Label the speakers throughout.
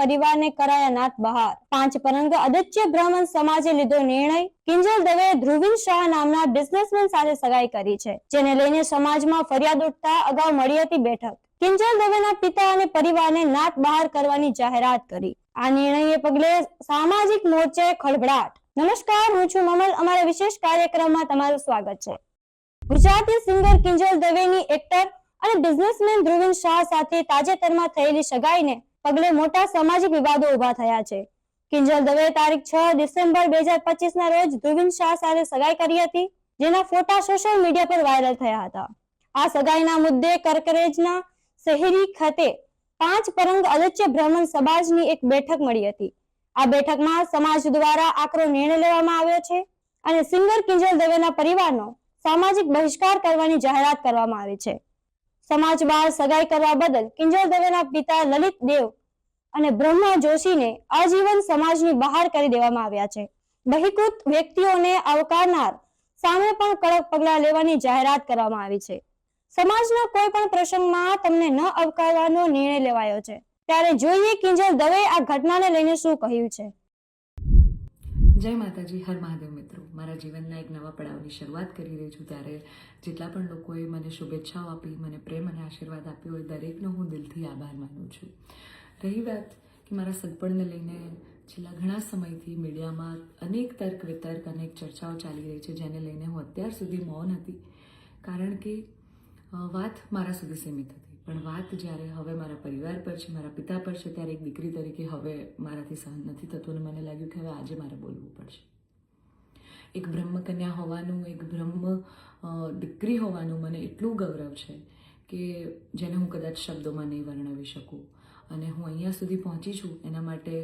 Speaker 1: પરિવારને કરાયા નાથ બહાર। 5 પરંગ આદિત્ય બ્રાહ્મણ સમાજે લીધો નિર્ણય। કિંજલ દવે ધ્રુવીન શાહ નામના બિઝનેસમેન સાથે સગાઈ કરી છે, જેને લઈને સમાજમાં ફરિયાદ ઉઠતા અગાઉ મળી હતી બેઠક। કિંજલ દવેના પિતા અને પરિવારને નાથ બહાર કરવાની જાહેરાત કરી। આ નિર્ણયને પગલે સામાજિક મોરચાએ ખળભળાટ। નમસ્કાર, હું છું મમલ। અમારા વિશેષ કાર્યક્રમમાં તમારું સ્વાગત છે। ગુજરાતી સિંગર કિંજલ દવેની એક્ટર અને બિઝનેસમેન ધ્રુવીન શાહ સાથે તાજેતરમાં થયેલી સગાઈને પગલે મોટા સામાજિક વિવાદો ઉભા થયા છે। કિંજલ દવે તારીખ 6 ડિસેમ્બર 2025 ના રોજ ધ્રુવીન શાહ સાથે સગાઈ કરી હતી, જેના ફોટા સોશિયલ મીડિયા પર વાયરલ થયા હતા। આ સગાઈના મુદ્દે કરકરેજના શહેરી ખાતે 5 પરંગ આદિત્ય બ્રાહ્મણ સમાજની એક બેઠક મળી હતી। આ બેઠકમાં સમાજ દ્વારા આકરો નિર્ણય લેવામાં આવ્યો છે અને સિંગર કિંજલ દવેના પરિવારનો સામાજિક બહિષ્કાર કરવાની જાહેરાત કરવામાં આવી છે। સમાજ બહાર સગાઈ કરવા બદલ કિંજલ દવેના પિતા લલિત દેવ અને બ્રહ્મા જોશીને આજીવન સમાજની બહાર કરી દેવામાં આવ્યા છે। બહિષ્કૃત વ્યક્તિઓને આવકારનાર સામે પણ કડક પગલાં લેવાની જાહેરાત કરવામાં આવી છે। સમાજના કોઈ પણ પ્રસંગમાં તમને ન આવકારવાનો નિર્ણય લેવાયો છે, ત્યારે જોઈએ કિંજલ દવે આ ઘટનાને લઈને શું કહ્યું છે।
Speaker 2: જય માતાજી, હર મહાદેવ મિત્રો। મારા જીવનના એક નવા પડાવની શરૂઆત કરી રહી છું, ત્યારે જેટલા પણ લોકોએ મને શુભેચ્છાઓ આપી, મને પ્રેમ અને આશીર્વાદ આપ્યો હોય, દરેકનો હું દિલથી આભાર માનું છું। રહી વાત કે મારા સગપણને લઈને છેલ્લા ઘણા સમયથી મીડિયામાં અનેક તર્ક વિતર્ક, અનેક ચર્ચાઓ ચાલી રહી છે, જેને લઈને હું અત્યાર સુધી મૌન હતી, કારણ કે વાત મારા સુધી સીમિત હતી। પણ વાત જ્યારે હવે મારા પરિવાર પર છે, મારા પિતા પર છે, ત્યારે એક દીકરી તરીકે હવે મારાથી સહન નથી થતું અને મને લાગ્યું કે હવે આજે મારે બોલવું પડશે। એક બ્રહ્મકન્યા હોવાનું, એક બ્રહ્મ દીકરી હોવાનું મને એટલું ગૌરવ છે કે જેને હું કદાચ શબ્દોમાં નહીં વર્ણવી શકું। અને હું અહીંયા સુધી પહોંચી છું એના માટે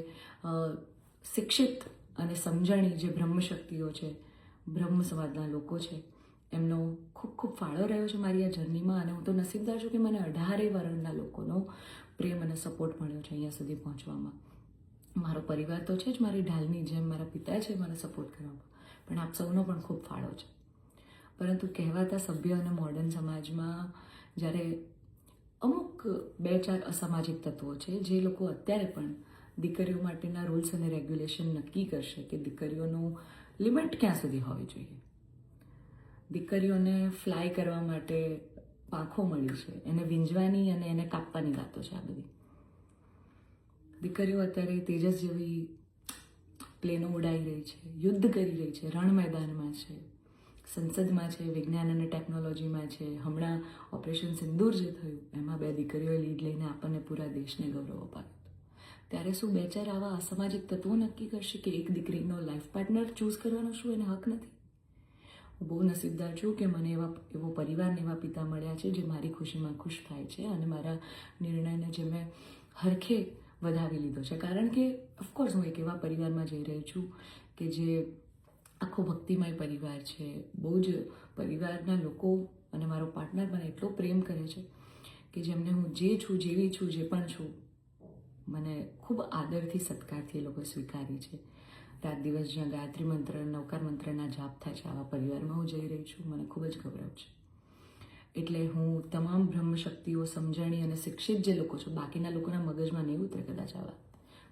Speaker 2: શિક્ષિત અને સમજણી જે બ્રહ્મશક્તિઓ છે, બ્રહ્મ સમાજના લોકો છે, એમનો ખૂબ ખૂબ ફાળો રહ્યો છે મારી આ જર્નીમાં। અને હું તો નસીબદાર છું કે મને 18 વર્ણના લોકોનો પ્રેમ અને સપોર્ટ મળ્યો છે અહીંયા સુધી પહોંચવામાં। મારો પરિવાર તો છે જ, મારી ઢાલની જેમ મારા પિતા છે મને સપોર્ટ કરવામાં, પણ આપ સૌનો પણ ખૂબ ફાળો છે। પરંતુ કહેવાતા સભ્ય અને મોડર્ન સમાજમાં જ્યારે અમુક 2-4 અસામાજિક તત્વો છે, જે લોકો અત્યારે પણ દીકરીઓ માટેના રૂલ્સ અને રેગ્યુલેશન નક્કી કરશે કે દીકરીઓનું લિમિટ ક્યાં સુધી હોવી જોઈએ। દીકરીઓને ફ્લાય કરવા માટે પાંખો મળી છે, એને વીંજવાની અને એને કાપવાની વાતો છે આ બધી। દીકરીઓ અત્યારે તેજસ જેવી પ્લેનો ઉડાઈ રહી છે, યુદ્ધ કરી રહી છે, રણ મેદાનમાં છે, સંસદમાં છે, વિજ્ઞાન અને ટેકનોલોજીમાં છે। હમણાં ઓપરેશન સિંદૂર જે થયું એમાં 2 દીકરીઓએ લીડ લઈને આપણને પૂરા દેશને ગૌરવ અપાવ્યું। ત્યારે શું 2-4 આવા અસામાજિક તત્વો નક્કી કરશે કે એક દીકરીનો લાઈફ પાર્ટનર ચૂઝ કરવાનો શું એને હક નથી? હું બહુ નસીબદાર છું કે મને એવો પરિવાર ને એવા પિતા મળ્યા છે જે મારી ખુશીમાં ખુશ થાય છે અને મારા નિર્ણયને જે મેં હરખે વધાવી લીધો છે। કારણ કે ઓફકોર્સ હું એક એવા પરિવારમાં જઈ રહી છું કે જે આખો ભક્તિમય પરિવાર છે। બહુ જ પરિવારના લોકો અને મારો પાર્ટનર મને એટલો પ્રેમ કરે છે કે જેમને હું જે છું, જેવી છું, જે પણ છું, મને ખૂબ આદરથી, સત્કારથી એ લોકો સ્વીકારી છે। રાત દિવસ જ્યાં ગાયત્રી મંત્ર, નવકાર મંત્રના જાપ થાય છે, આવા પરિવારમાં હું જઈ રહી છું, મને ખૂબ જ ગૌરવ છે। એટલે હું તમામ બ્રહ્મશક્તિઓ, સમજણી અને શિક્ષિત જે લોકો છે, બાકીના લોકોના મગજમાં નહીં ઉતરે કદાચ આ વાત,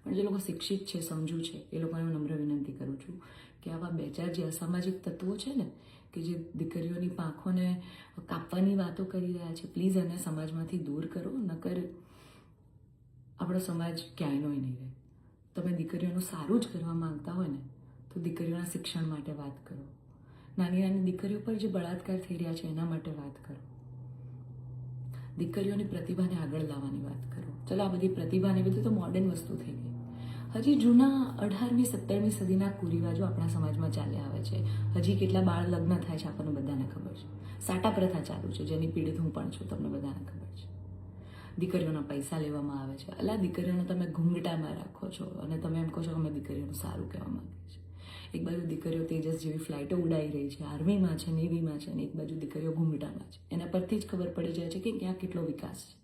Speaker 2: પણ જે લોકો શિક્ષિત છે, સમજુ છે, એ લોકોને હું નમ્ર વિનંતી કરું છું કે આવા 2-4 જે અસામાજિક તત્વો છે ને, કે જે દીકરીઓની પાંખોને કાપવાની વાતો કરી રહ્યા છે, પ્લીઝ એને સમાજમાંથી દૂર કરો, નકર આપણો સમાજ ક્યાંયનો નહીં રહે। તમે દીકરીઓનું સારું જ કરવા માંગતા હોય ને, તો દીકરીઓના શિક્ષણ માટે વાત કરો, નાની નાની દીકરીઓ પર જે બળાત્કાર થઈ રહ્યા છે એના માટે વાત કરો, દીકરીઓની પ્રતિભાને આગળ લાવવાની વાત કરો। ચલો આ બધી પ્રતિભાને બધું તો મોડર્ન વસ્તુ થઈ ગઈ, હજી જૂના 18મી 17મી સદીના કુરિવાજો આપણા સમાજમાં ચાલ્યા આવે છે। હજી કેટલા બાળ લગ્ન થાય છે આપણને બધાને ખબર છે, સાટા પ્રથા ચાલુ છે જેની પીડિત હું પણ છું, તમને બધાને ખબર છે। દીકરીઓના પૈસા લેવામાં આવે છે, અલા દીકરીઓને તમે ઘૂંઘટામાં રાખો છો અને તમે એમ કહો છો કે અમે દીકરીઓનું સારું કહેવા માંગીએ છીએ। એક બાજુ દીકરીઓ તેજસ જેવી ફ્લાઇટો ઉડાઈ રહી છે, આર્મીમાં છે, નેવીમાં છે, અને એક બાજુ દીકરીઓ ઘૂંઘટામાં છે। એના પરથી જ ખબર પડી જાય છે કે ક્યાં કેટલો વિકાસ છે।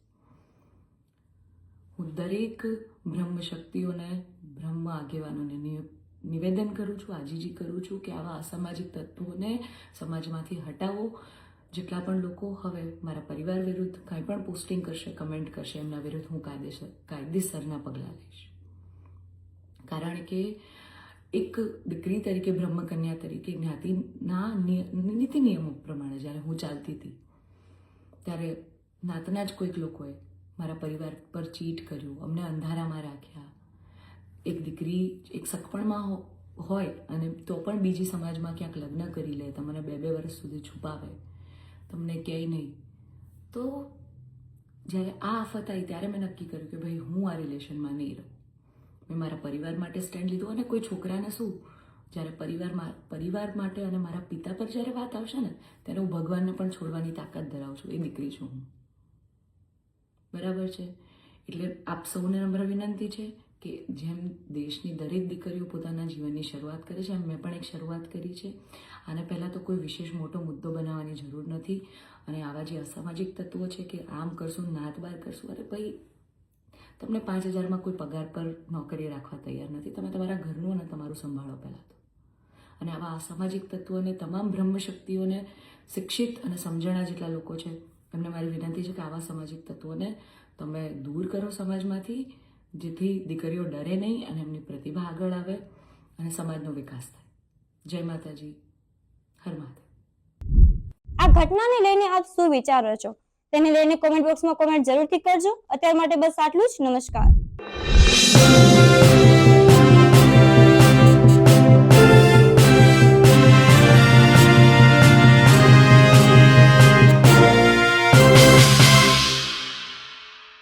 Speaker 2: હું દરેક બ્રહ્મ શક્તિઓને, બ્રહ્મ આગેવાનોને નિવેદન કરું છું, આજીજી કરું છું કે આવા અસામાજિક તત્વોને સમાજમાંથી હટાવો। જેટલા પણ લોકો હવે મારા પરિવાર વિરુદ્ધ કંઈ પણ પોસ્ટિંગ કરશે, કમેન્ટ કરશે, એમના વિરુદ્ધ હું કાયદેસરના પગલાં લઈશ। કારણ કે એક દીકરી તરીકે, બ્રહ્મકન્યા તરીકે, જ્ઞાતિના નીતિ નિયમો પ્રમાણે જ્યારે હું ચાલતી હતી ત્યારે નાતના જ કોઈક લોકોએ મારા પરિવાર પર ચીટ કર્યું, અમને અંધારામાં રાખ્યા. એક દીકરી એક સગપણમાં હોય અને તો પણ બીજી સમાજમાં ક્યાંક લગ્ન કરી લે, તમને 2-2 વર્ષ સુધી છુપાવે, તમને ક્યાંય નહીં. તો જ્યારે આ આફત આવી ત્યારે મેં નક્કી કર્યું કે ભાઈ હું આ રિલેશનમાં નહીં રહું. મેં મારા પરિવાર માટે સ્ટેન્ડ લીધું. અને કોઈ છોકરાને શું, જ્યારે પરિવાર માટે અને મારા પિતા પર જ્યારે વાત આવશે ને ત્યારે હું ભગવાનને પણ છોડવાની તાકાત ધરાવું છું. એ દીકરી છું હું, બરાબર છે? એટલે આપ સૌને નમ્ર વિનંતી છે કે જેમ દેશની દરેક દીકરીઓ પોતાના જીવનની શરૂઆત કરે છે, એમ મેં પણ એક શરૂઆત કરી છે. આને પહેલાં તો કોઈ વિશેષ મોટો મુદ્દો બનાવવાની જરૂર નથી. અને આવા જે અસામાજિક તત્વો છે કે આમ કરશું, નાત બાર કરશું, અરે ભાઈ, તમને 5,000માં કોઈ પગાર પર નોકરી રાખવા તૈયાર નથી. તમે તમારા ઘરનું અને તમારું સંભાળો પહેલાં તો. અને આવા અસામાજિક તત્વોને, તમામ બ્રહ્મશક્તિઓને, શિક્ષિત અને સમજણા જેટલા લોકો છે એમને મારી વિનંતી છે કે આવા સામાજિક તત્વોને તમે દૂર કરો સમાજમાંથી, જેથી દીકરીઓ ડરે નહીં અને એમની પ્રતિભા આગળ આવે અને સમાજનો વિકાસ થાય. જય માતાજી, હર મહાદેવ.
Speaker 1: આ ઘટનાને લઈને આપ શું વિચારો છો તેને લઈને કોમેન્ટ બોક્સમાં કોમેન્ટ જરૂરથી કરજો. અત્યાર માટે બસ આટલું જ. નમસ્કાર.